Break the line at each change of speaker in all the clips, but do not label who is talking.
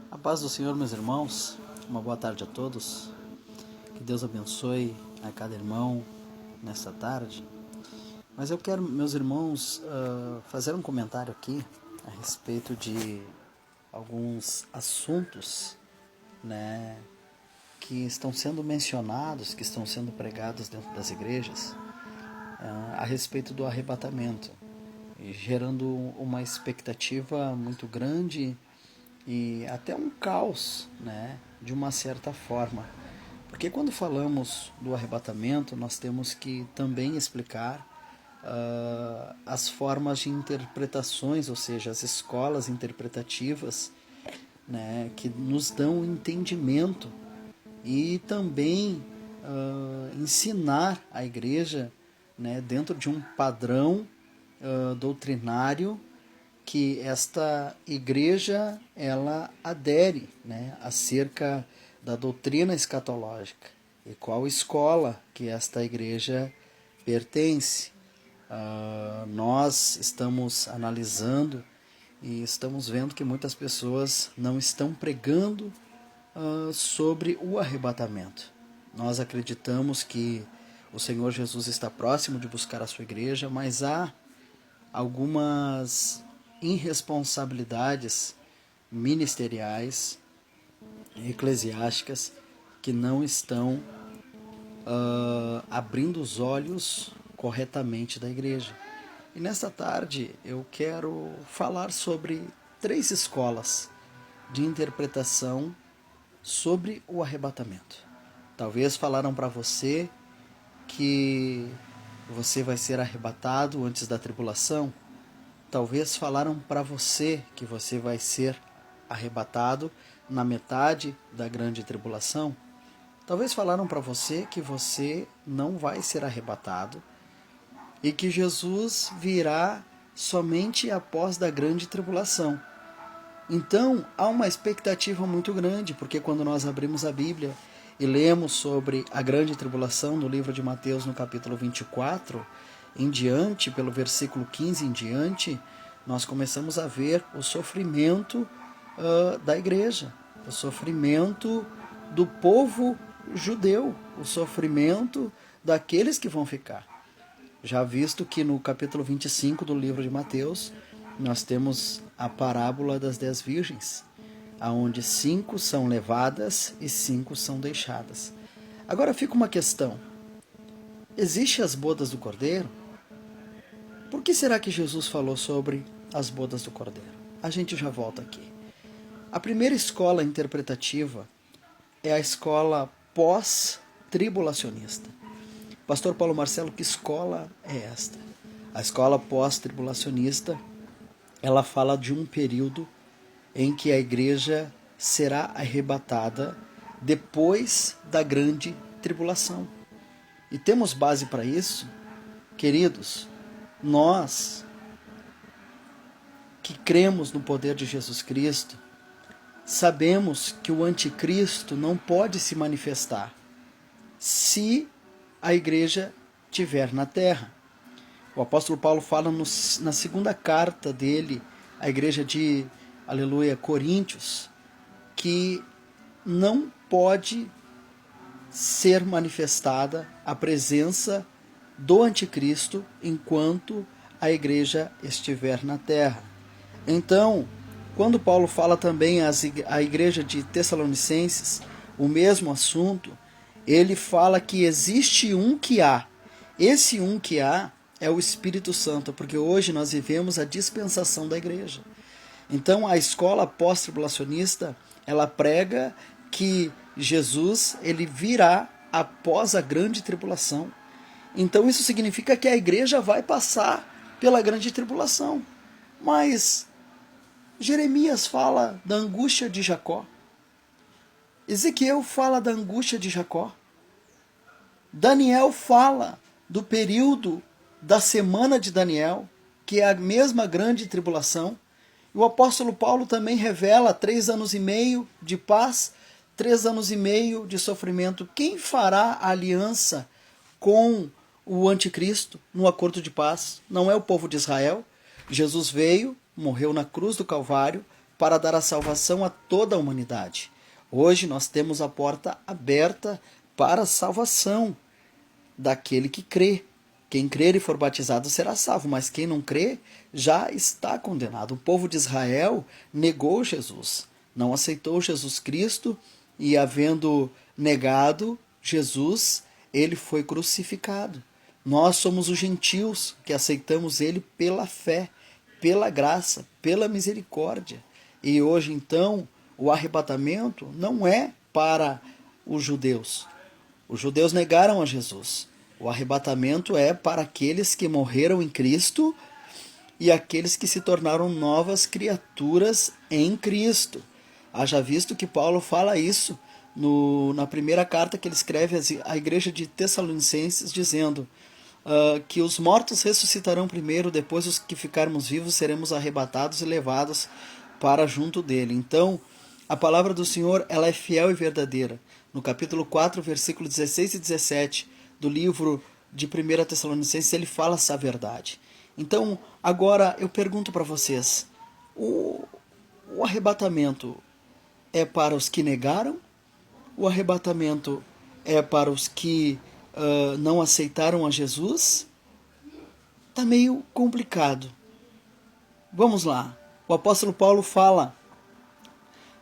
A paz do Senhor, meus irmãos, uma boa tarde a todos, que Deus abençoe a cada irmão nesta tarde. Mas eu quero, meus irmãos, fazer um comentário aqui a respeito de alguns assuntos, né, que estão sendo mencionados, que estão sendo pregados dentro das igrejas, a respeito do arrebatamento, e gerando uma expectativa muito grande e até um caos, né, de uma certa forma. Porque quando falamos do arrebatamento, nós temos que também explicar as formas de interpretações, ou seja, as escolas interpretativas, né, que nos dão entendimento e também ensinar a igreja, né, dentro de um padrão doutrinário que esta igreja ela adere, né, acerca da doutrina escatológica e qual escola que esta igreja pertence. Nós estamos analisando e estamos vendo que muitas pessoas não estão pregando sobre o arrebatamento. Nós acreditamos que o Senhor Jesus está próximo de buscar a sua igreja, mas há algumas irresponsabilidades ministeriais, eclesiásticas, que não estão abrindo os olhos corretamente da igreja. E nesta tarde eu quero falar sobre 3 escolas de interpretação sobre o arrebatamento. Talvez falaram para você que você vai ser arrebatado antes da tribulação. Talvez falaram para você que você vai ser arrebatado na metade da grande tribulação. Talvez falaram para você que você não vai ser arrebatado e que Jesus virá somente após da grande tribulação. Então, há uma expectativa muito grande, porque quando nós abrimos a Bíblia e lemos sobre a grande tribulação no livro de Mateus, no capítulo 24, em diante, pelo versículo 15 em diante, nós começamos a ver o sofrimento da igreja, o sofrimento do povo judeu, o sofrimento daqueles que vão ficar. Já visto que no capítulo 25 do livro de Mateus, nós temos a parábola das 10 virgens, onde 5 são levadas e 5 são deixadas. Agora fica uma questão: existem as bodas do Cordeiro? Por que será que Jesus falou sobre as bodas do Cordeiro? A gente já volta aqui. A primeira escola interpretativa é a escola pós-tribulacionista. Pastor Paulo Marcelo, que escola é esta? A escola pós-tribulacionista, ela fala de um período em que a igreja será arrebatada depois da grande tribulação. E temos base para isso? Queridos, nós que cremos no poder de Jesus Cristo, sabemos que o anticristo não pode se manifestar se a igreja estiver na terra. O apóstolo Paulo fala na segunda carta dele, à igreja de, aleluia, Coríntios, que não pode ser manifestada a presença do anticristo enquanto a igreja estiver na terra. Então, quando Paulo fala também à igreja de Tessalonicenses o mesmo assunto, ele fala que existe um que há. Esse um que há é o Espírito Santo, porque hoje nós vivemos a dispensação da igreja. Então a escola pós-tribulacionista, ela prega que Jesus ele virá após a grande tribulação. Então isso significa que a igreja vai passar pela grande tribulação. Mas Jeremias fala da angústia de Jacó. Ezequiel fala da angústia de Jacó. Daniel fala do período da semana de Daniel, que é a mesma grande tribulação. O apóstolo Paulo também revela 3 anos e meio de paz, 3 anos e meio de sofrimento. Quem fará a aliança com o anticristo no acordo de paz? Não é o povo de Israel. Jesus veio, morreu na cruz do Calvário, para dar a salvação a toda a humanidade. Hoje nós temos a porta aberta para a salvação daquele que crê. Quem crer e for batizado será salvo, mas quem não crê já está condenado. O povo de Israel negou Jesus, não aceitou Jesus Cristo e, havendo negado Jesus, ele foi crucificado. Nós somos os gentios que aceitamos ele pela fé, pela graça, pela misericórdia. E hoje, então, o arrebatamento não é para os judeus. Os judeus negaram a Jesus. O arrebatamento é para aqueles que morreram em Cristo e aqueles que se tornaram novas criaturas em Cristo. Haja visto que Paulo fala isso na primeira carta que ele escreve à igreja de Tessalonicenses, dizendo que os mortos ressuscitarão primeiro, depois os que ficarmos vivos seremos arrebatados e levados para junto dele. Então, a palavra do Senhor, ela é fiel e verdadeira. No capítulo 4, versículos 16 e 17 do livro de 1 Tessalonicenses, ele fala essa verdade. Então, agora eu pergunto para vocês, o arrebatamento é para os que negaram? O arrebatamento é para os que não aceitaram a Jesus? Está meio complicado. Vamos lá. O apóstolo Paulo fala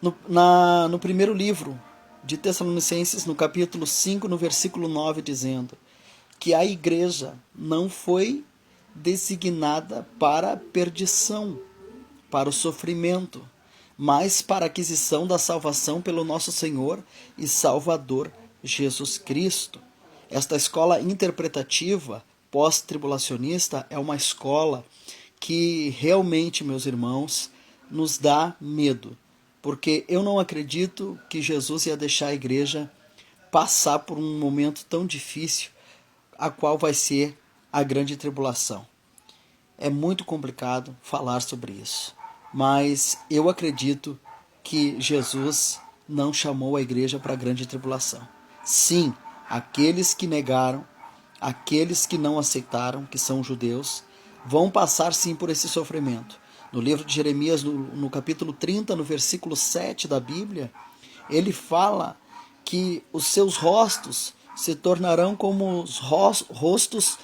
no primeiro livro de Tessalonicenses, no capítulo 5, no versículo 9, dizendo que a igreja não foi designada para a perdição, para o sofrimento, mas para a aquisição da salvação pelo nosso Senhor e Salvador Jesus Cristo. Esta escola interpretativa pós-tribulacionista é uma escola que realmente, meus irmãos, nos dá medo, porque eu não acredito que Jesus ia deixar a igreja passar por um momento tão difícil, a qual vai ser a grande tribulação. É muito complicado falar sobre isso, mas eu acredito que Jesus não chamou a igreja para a grande tribulação. Sim, aqueles que negaram, aqueles que não aceitaram, que são judeus, vão passar sim por esse sofrimento. No livro de Jeremias, no capítulo 30, no versículo 7 da Bíblia, ele fala que os seus rostos se tornarão como os rostos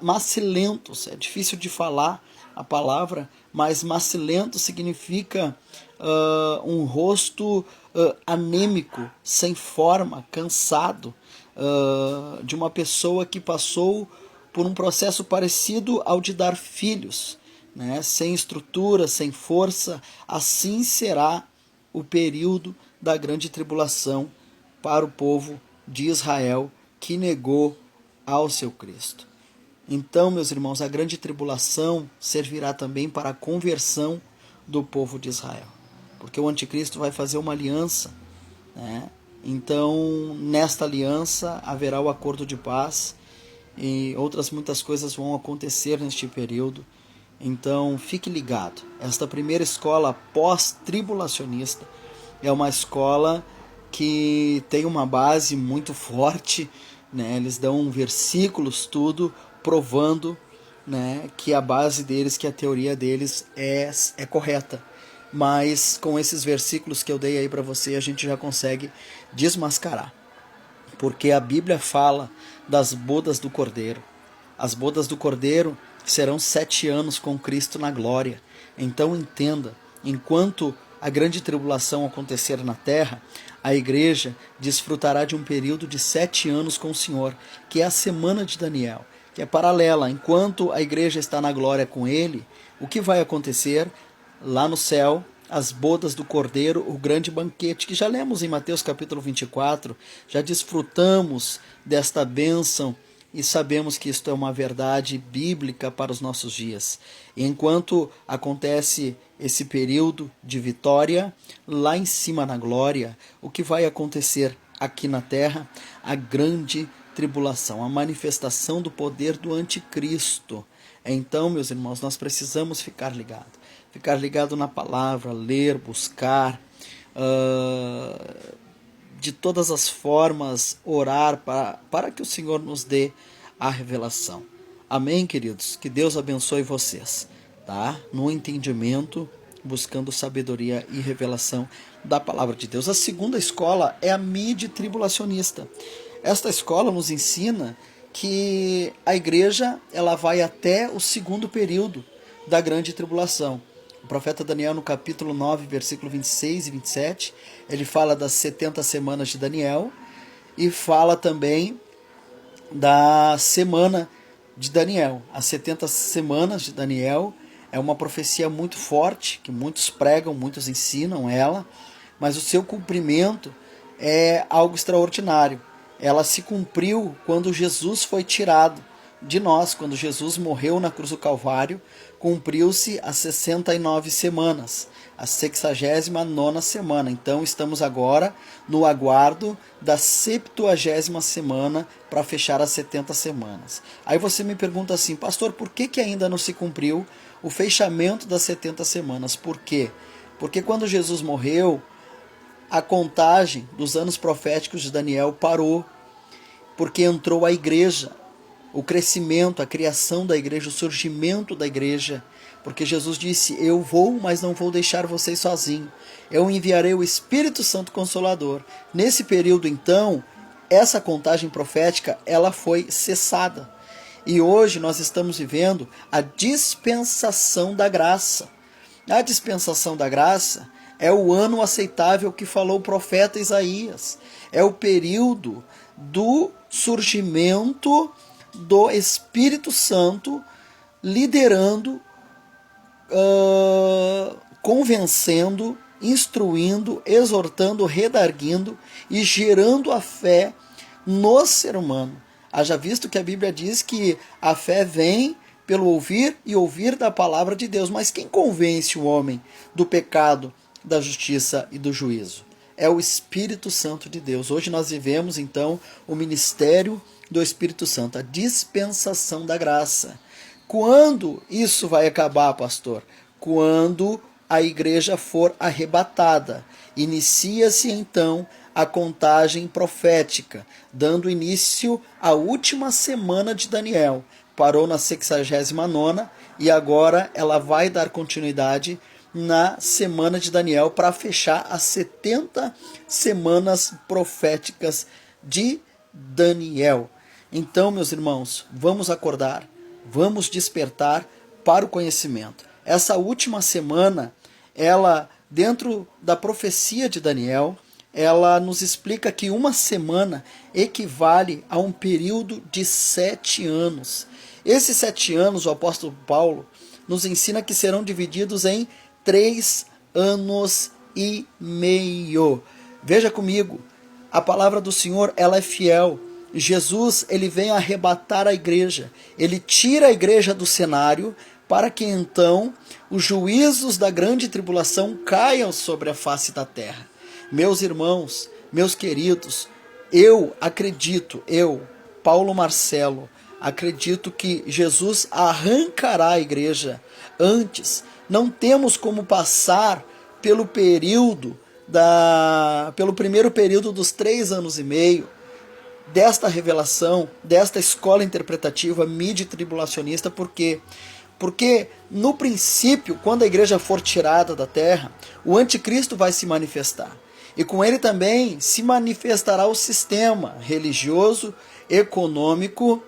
macilentos. É difícil de falar a palavra, mas macilento significa um rosto anêmico, sem forma, cansado, de uma pessoa que passou por um processo parecido ao de dar filhos, né? Sem estrutura, sem força. Assim será o período da grande tribulação para o povo de Israel que negou ao seu Cristo. Então, meus irmãos, a grande tribulação servirá também para a conversão do povo de Israel, porque o anticristo vai fazer uma aliança, né? Então, nesta aliança haverá o acordo de paz e outras muitas coisas vão acontecer neste período. Então, fique ligado. Esta primeira escola pós-tribulacionista é uma escola que tem uma base muito forte, né? Eles dão versículos, tudo, provando, né, que a base deles, que a teoria deles é correta. Mas com esses versículos que eu dei aí para você, a gente já consegue desmascarar. Porque a Bíblia fala das bodas do Cordeiro. As bodas do Cordeiro serão 7 anos com Cristo na glória. Então entenda, enquanto a grande tribulação acontecer na terra, a igreja desfrutará de um período de 7 anos com o Senhor, que é a semana de Daniel, que é paralela. Enquanto a igreja está na glória com ele, o que vai acontecer lá no céu? As bodas do Cordeiro, o grande banquete, que já lemos em Mateus capítulo 24, já desfrutamos desta bênção e sabemos que isto é uma verdade bíblica para os nossos dias. E enquanto acontece esse período de vitória, lá em cima na glória, o que vai acontecer aqui na terra? A grande tribulação, a manifestação do poder do anticristo. Então, meus irmãos, nós precisamos ficar ligado na palavra, ler, buscar, de todas as formas, orar para que o Senhor nos dê a revelação. Amém, queridos? Que Deus abençoe vocês, tá? No entendimento buscando sabedoria e revelação da palavra de Deus. A segunda escola é a midi-tribulacionista. Esta escola nos ensina que a igreja ela vai até o segundo período da grande tribulação. O profeta Daniel, no capítulo 9, versículo 26 e 27, ele fala das 70 semanas de Daniel e fala também da semana de Daniel. As 70 semanas de Daniel é uma profecia muito forte, que muitos pregam, muitos ensinam ela, mas o seu cumprimento é algo extraordinário. Ela se cumpriu quando Jesus foi tirado de nós, quando Jesus morreu na cruz do Calvário, cumpriu-se as 69 semanas, a 69ª semana. Então estamos agora no aguardo da 70ª semana para fechar as 70 semanas. Aí você me pergunta assim, pastor, por que ainda não se cumpriu o fechamento das 70 semanas? Por quê? Porque quando Jesus morreu, a contagem dos anos proféticos de Daniel parou, porque entrou a igreja, o crescimento, a criação da igreja, o surgimento da igreja, porque Jesus disse, eu vou, mas não vou deixar vocês sozinhos, eu enviarei o Espírito Santo Consolador. Nesse período, então, essa contagem profética, ela foi cessada, e hoje nós estamos vivendo a dispensação da graça. A dispensação da graça é o ano aceitável que falou o profeta Isaías. É o período do surgimento do Espírito Santo liderando, convencendo, instruindo, exortando, redarguindo e gerando a fé no ser humano. Haja visto que a Bíblia diz que a fé vem pelo ouvir e ouvir da palavra de Deus. Mas quem convence o homem do pecado, da justiça e do juízo? É o Espírito Santo de Deus. Hoje nós vivemos, então, o ministério do Espírito Santo, a dispensação da graça. Quando isso vai acabar, pastor? Quando a igreja for arrebatada. Inicia-se, então, a contagem profética, dando início à última semana de Daniel. Parou na 69ª e agora ela vai dar continuidade na semana de Daniel para fechar as 70 semanas proféticas de Daniel. Então, meus irmãos, vamos acordar, vamos despertar para o conhecimento. Essa última semana, ela, dentro da profecia de Daniel, ela nos explica que uma semana equivale a um período de 7 anos. Esses 7 anos, o apóstolo Paulo nos ensina que serão divididos em 3 anos e meio. Veja comigo, a palavra do Senhor, ela é fiel. Jesus, ele vem arrebatar a igreja. Ele tira a igreja do cenário para que então os juízos da grande tribulação caiam sobre a face da terra. Meus irmãos, meus queridos, eu acredito, Paulo Marcelo, acredito que Jesus arrancará a igreja antes. Não temos como passar pelo primeiro período dos 3 anos e meio desta revelação, desta escola interpretativa midi-tribulacionista. Por quê? Porque no princípio, quando a igreja for tirada da terra, o anticristo vai se manifestar. E com ele também se manifestará o sistema religioso, econômico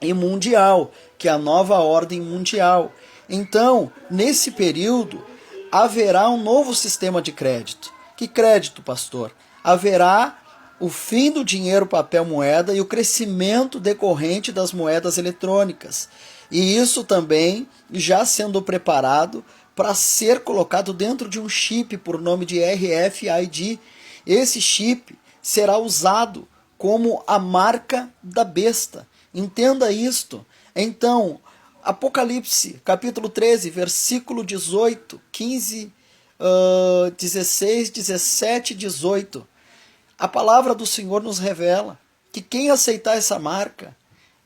e mundial, que é a nova ordem mundial. Então, nesse período, haverá um novo sistema de crédito. Que crédito, pastor? Haverá o fim do dinheiro, papel, moeda e o crescimento decorrente das moedas eletrônicas. E isso também já sendo preparado para ser colocado dentro de um chip por nome de RFID. Esse chip será usado como a marca da besta. Entenda isto. Então, Apocalipse, capítulo 13, versículo 18, 15, 16, 17 e 18. A palavra do Senhor nos revela que quem aceitar essa marca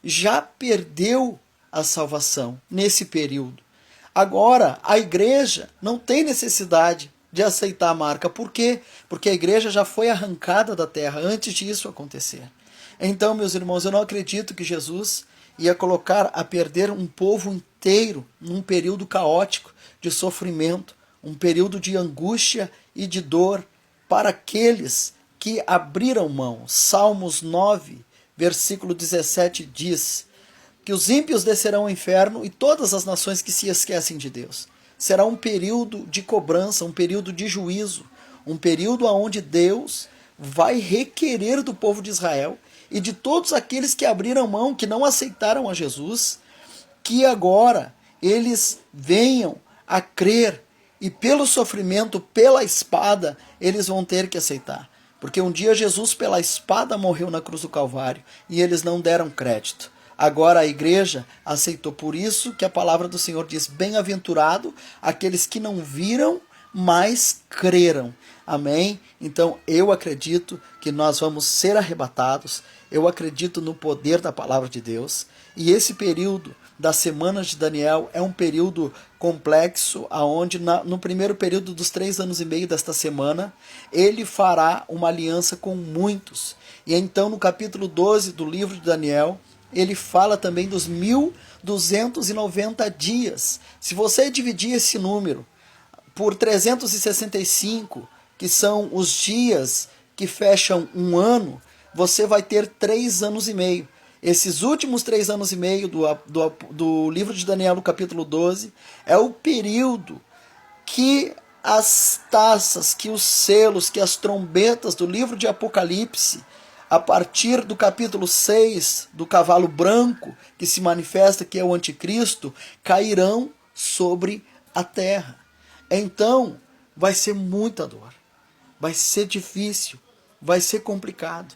já perdeu a salvação nesse período. Agora, a igreja não tem necessidade de aceitar a marca. Por quê? Porque a igreja já foi arrancada da terra antes disso acontecer. Então, meus irmãos, eu não acredito que Jesus ia colocar a perder um povo inteiro num período caótico de sofrimento, um período de angústia e de dor para aqueles que abriram mão. Salmos 9, versículo 17 diz que os ímpios descerão ao inferno e todas as nações que se esquecem de Deus. Será um período de cobrança, um período de juízo, um período onde Deus vai requerer do povo de Israel e de todos aqueles que abriram mão, que não aceitaram a Jesus, que agora eles venham a crer e pelo sofrimento, pela espada, eles vão ter que aceitar. Porque um dia Jesus pela espada morreu na cruz do Calvário e eles não deram crédito. Agora a igreja aceitou. Por isso que a palavra do Senhor diz: bem-aventurado aqueles que não viram, mas creram. Amém? Então eu acredito que nós vamos ser arrebatados. Eu acredito no poder da palavra de Deus. E esse período das semanas de Daniel é um período complexo, onde no primeiro período dos 3 anos e meio desta semana, ele fará uma aliança com muitos. E então no capítulo 12 do livro de Daniel, ele fala também dos 1290 dias. Se você dividir esse número por 365, que são os dias que fecham um ano, você vai ter 3 anos e meio. Esses últimos 3 anos e meio do livro de Daniel, no capítulo 12, é o período que as taças, que os selos, que as trombetas do livro de Apocalipse, a partir do capítulo 6, do cavalo branco, que se manifesta que é o anticristo, cairão sobre a terra. Então, vai ser muita dor, vai ser difícil, vai ser complicado.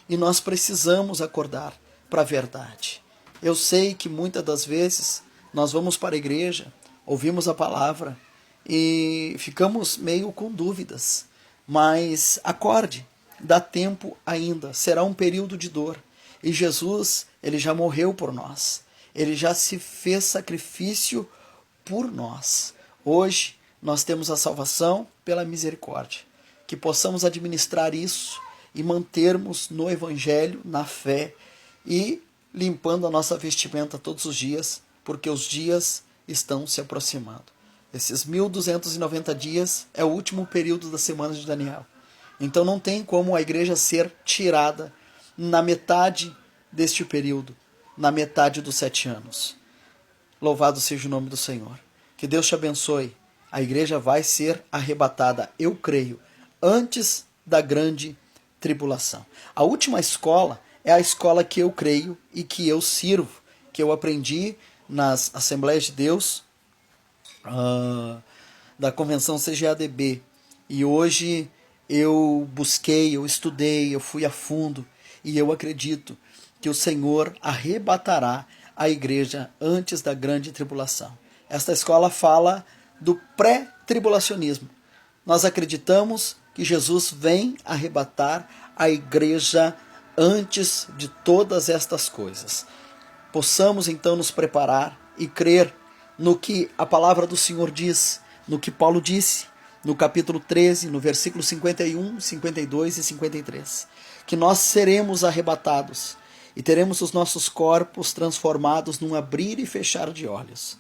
E nós precisamos acordar para a verdade. Eu sei que muitas das vezes nós vamos para a igreja, ouvimos a palavra e ficamos meio com dúvidas. Mas acorde, dá tempo ainda, será um período de dor. E Jesus, ele já morreu por nós. Ele já se fez sacrifício por nós. Hoje nós temos a salvação pela misericórdia. Que possamos administrar isso e mantermos no Evangelho, na fé, e limpando a nossa vestimenta todos os dias, porque os dias estão se aproximando. Esses 1290 dias é o último período da semana de Daniel. Então não tem como a igreja ser tirada na metade deste período, na metade dos 7 anos. Louvado seja o nome do Senhor. Que Deus te abençoe. A igreja vai ser arrebatada, eu creio, antes da grande tribulação. A última escola é a escola que eu creio e que eu sirvo, que eu aprendi nas Assembleias de Deus, da Convenção CGADB. E hoje eu busquei, eu estudei, eu fui a fundo e eu acredito que o Senhor arrebatará a igreja antes da grande tribulação. Esta escola fala do pré-tribulacionismo. Nós acreditamos que Jesus vem arrebatar a igreja antes de todas estas coisas. Possamos então nos preparar e crer no que a palavra do Senhor diz, no que Paulo disse, no capítulo 13, no versículo 51, 52 e 53. Que nós seremos arrebatados e teremos os nossos corpos transformados num abrir e fechar de olhos.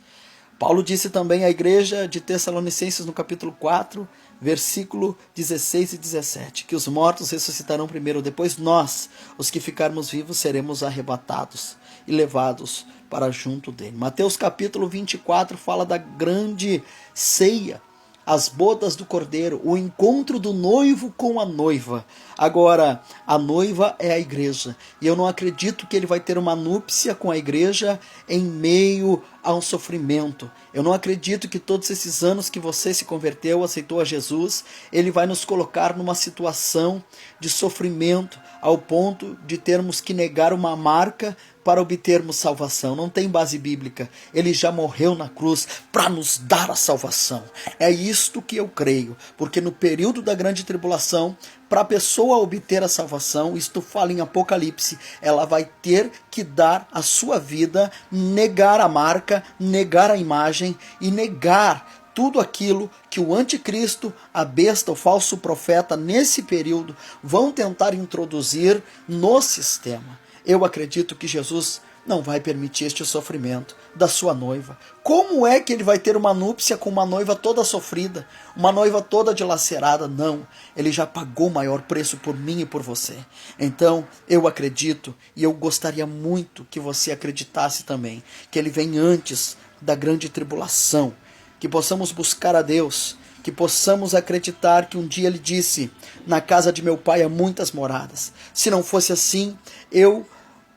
Paulo disse também à igreja de Tessalonicenses no capítulo 4, versículo 16 e 17, que os mortos ressuscitarão primeiro, depois nós, os que ficarmos vivos, seremos arrebatados e levados para junto dele. Mateus capítulo 24 fala da grande ceia, as bodas do cordeiro, o encontro do noivo com a noiva. Agora, a noiva é a igreja. E eu não acredito que ele vai ter uma núpcia com a igreja em meio a um sofrimento. Eu não acredito que todos esses anos que você se converteu, aceitou a Jesus, ele vai nos colocar numa situação de sofrimento, ao ponto de termos que negar uma marca para obtermos salvação. Não tem base bíblica. Ele já morreu na cruz para nos dar a salvação. É isto que eu creio, porque no período da grande tribulação, para a pessoa obter a salvação, isto fala em Apocalipse, ela vai ter que dar a sua vida, negar a marca, negar a imagem e negar tudo aquilo que o anticristo, a besta, o falso profeta, nesse período, vão tentar introduzir no sistema. Eu acredito que Jesus não vai permitir este sofrimento da sua noiva. Como é que ele vai ter uma núpcia com uma noiva toda sofrida, uma noiva toda dilacerada? Não, ele já pagou o maior preço por mim e por você. Então, eu acredito e eu gostaria muito que você acreditasse também, que ele vem antes da grande tribulação, que possamos buscar a Deus, que possamos acreditar que um dia ele disse, na casa de meu pai há muitas moradas. Se não fosse assim, eu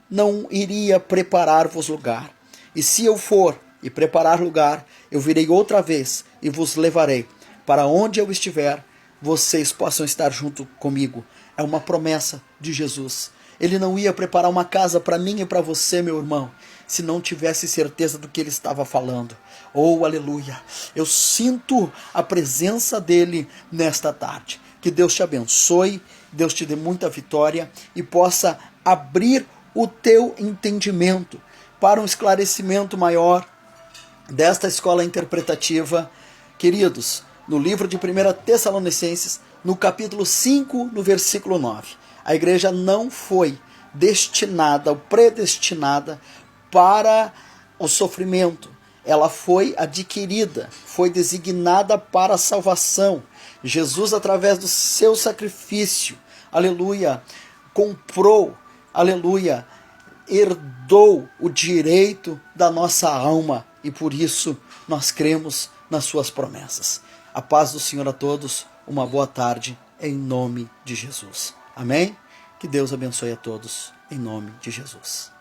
não iria preparar-vos lugar. E se eu for e preparar lugar, eu virei outra vez e vos levarei para onde eu estiver, vocês possam estar junto comigo. É uma promessa de Jesus. Ele não ia preparar uma casa para mim e para você, meu irmão, se não tivesse certeza do que ele estava falando. Oh, aleluia! Eu sinto a presença dele nesta tarde. Que Deus te abençoe, Deus te dê muita vitória e possa abrir o teu entendimento para um esclarecimento maior desta escola interpretativa. Queridos, no livro de 1 Tessalonicenses, no capítulo 5, no versículo 9, a igreja não foi destinada ou predestinada para o sofrimento. Ela foi adquirida, foi designada para a salvação. Jesus, através do seu sacrifício, aleluia, comprou, aleluia, herdou o direito da nossa alma e por isso nós cremos nas suas promessas. A paz do Senhor a todos, uma boa tarde, em nome de Jesus. Amém? Que Deus abençoe a todos, em nome de Jesus.